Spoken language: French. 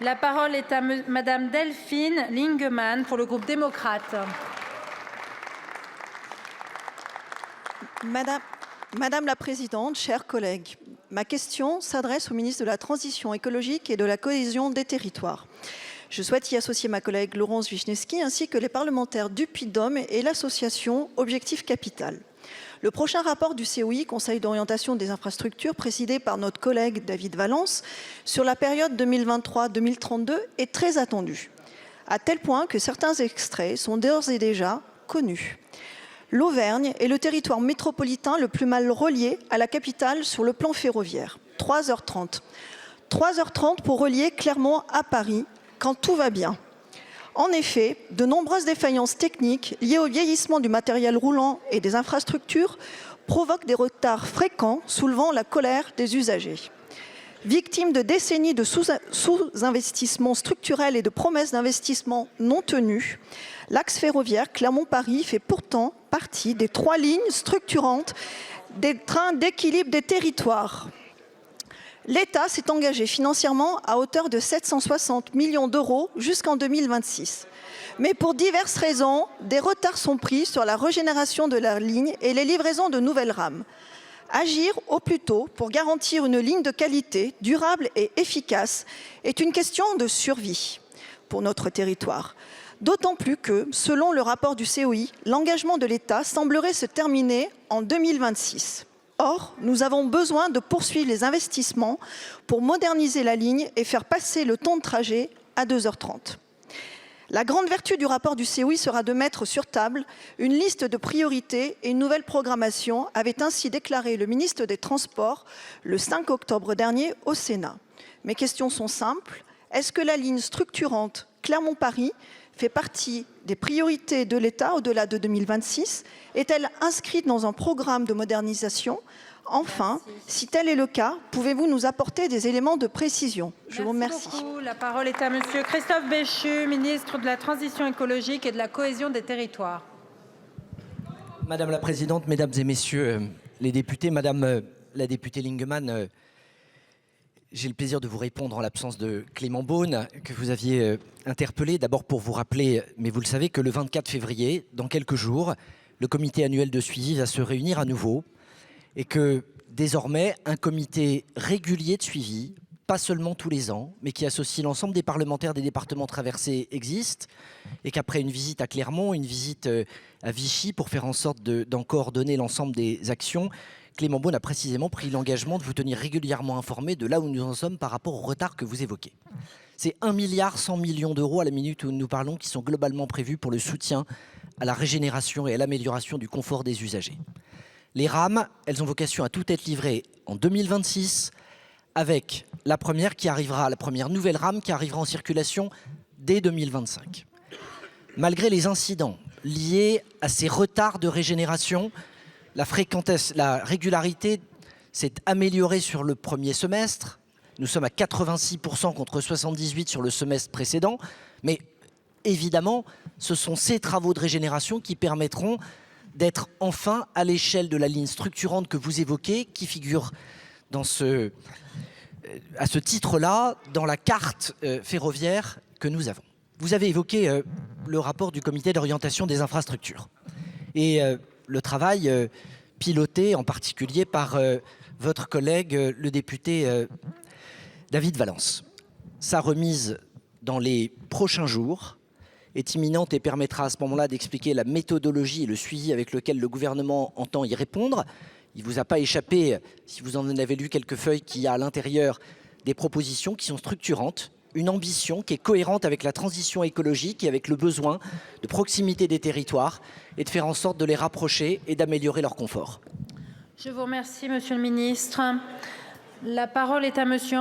La parole est à Madame Delphine Lingemann pour le groupe démocrate. Madame la Présidente, chers collègues, ma question s'adresse au ministre de la Transition écologique et de la cohésion des territoires. Je souhaite y associer ma collègue Laurence Vichnievsky ainsi que les parlementaires du Puy-de-Dôme et l'association Objectif Capital. Le prochain rapport du COI, Conseil d'orientation des infrastructures, présidé par notre collègue David Valence, sur la période 2023-2032 est très attendu, à tel point que certains extraits sont d'ores et déjà connus. L'Auvergne est le territoire métropolitain le plus mal relié à la capitale sur le plan ferroviaire. 3h30. 3h30 pour relier Clermont à Paris quand tout va bien. En effet, de nombreuses défaillances techniques liées au vieillissement du matériel roulant et des infrastructures provoquent des retards fréquents, soulevant la colère des usagers. Victime de décennies de sous-investissements structurels et de promesses d'investissement non tenues, l'axe ferroviaire Clermont-Paris fait pourtant partie des 3 lignes structurantes des trains d'équilibre des territoires. L'État s'est engagé financièrement à hauteur de 760 millions d'euros jusqu'en 2026. Mais pour diverses raisons, des retards sont pris sur la régénération de la ligne et les livraisons de nouvelles rames. Agir au plus tôt pour garantir une ligne de qualité, durable et efficace est une question de survie pour notre territoire. D'autant plus que, selon le rapport du COI, l'engagement de l'État semblerait se terminer en 2026. Or, nous avons besoin de poursuivre les investissements pour moderniser la ligne et faire passer le temps de trajet à 2h30. La grande vertu du rapport du COI sera de mettre sur table une liste de priorités et une nouvelle programmation, avait ainsi déclaré le ministre des Transports le 5 octobre dernier au Sénat. Mes questions sont simples. Est-ce que la ligne structurante Clermont-Paris fait partie des priorités de l'État au-delà de 2026? Est-elle inscrite dans un programme de modernisation? Enfin, si tel est le cas, pouvez-vous nous apporter des éléments de précision? Je vous remercie. Merci beaucoup. La parole est à Monsieur Christophe Béchu, ministre de la Transition écologique et de la cohésion des territoires. Madame la Présidente, Mesdames et Messieurs les députés, Madame la députée Lingemann, j'ai le plaisir de vous répondre en l'absence de Clément Beaune, que vous aviez interpellé. D'abord pour vous rappeler, mais vous le savez, que le 24 février, dans quelques jours, le comité annuel de suivi va se réunir à nouveau et que désormais, un comité régulier de suivi, pas seulement tous les ans, mais qui associe l'ensemble des parlementaires des départements traversés existe et qu'après une visite à Clermont, une visite à Vichy pour faire en sorte d'en coordonner l'ensemble des actions, Clément Beaune a précisément pris l'engagement de vous tenir régulièrement informé de là où nous en sommes par rapport au retard que vous évoquez. C'est 1,1 milliard d'euros à la minute où nous parlons qui sont globalement prévus pour le soutien à la régénération et à l'amélioration du confort des usagers. Les rames, elles ont vocation à tout être livrées en 2026 avec la première nouvelle rame qui arrivera en circulation dès 2025. Malgré les incidents liés à ces retards de régénération, la régularité s'est améliorée sur le premier semestre. Nous sommes à 86% contre 78% sur le semestre précédent. Mais évidemment, ce sont ces travaux de régénération qui permettront d'être enfin à l'échelle de la ligne structurante que vous évoquez, qui figure à ce titre-là dans la carte ferroviaire que nous avons. Vous avez évoqué le rapport du comité d'orientation des infrastructures et le travail piloté en particulier par votre collègue, le député David Valence. Sa remise dans les prochains jours est imminente et permettra à ce moment-là d'expliquer la méthodologie et le suivi avec lequel le gouvernement entend y répondre. Il ne vous a pas échappé, si vous en avez lu quelques feuilles, qu'il y a à l'intérieur des propositions qui sont structurantes, une ambition qui est cohérente avec la transition écologique et avec le besoin de proximité des territoires et de faire en sorte de les rapprocher et d'améliorer leur confort. Je vous remercie, Monsieur le Ministre. La parole est à Monsieur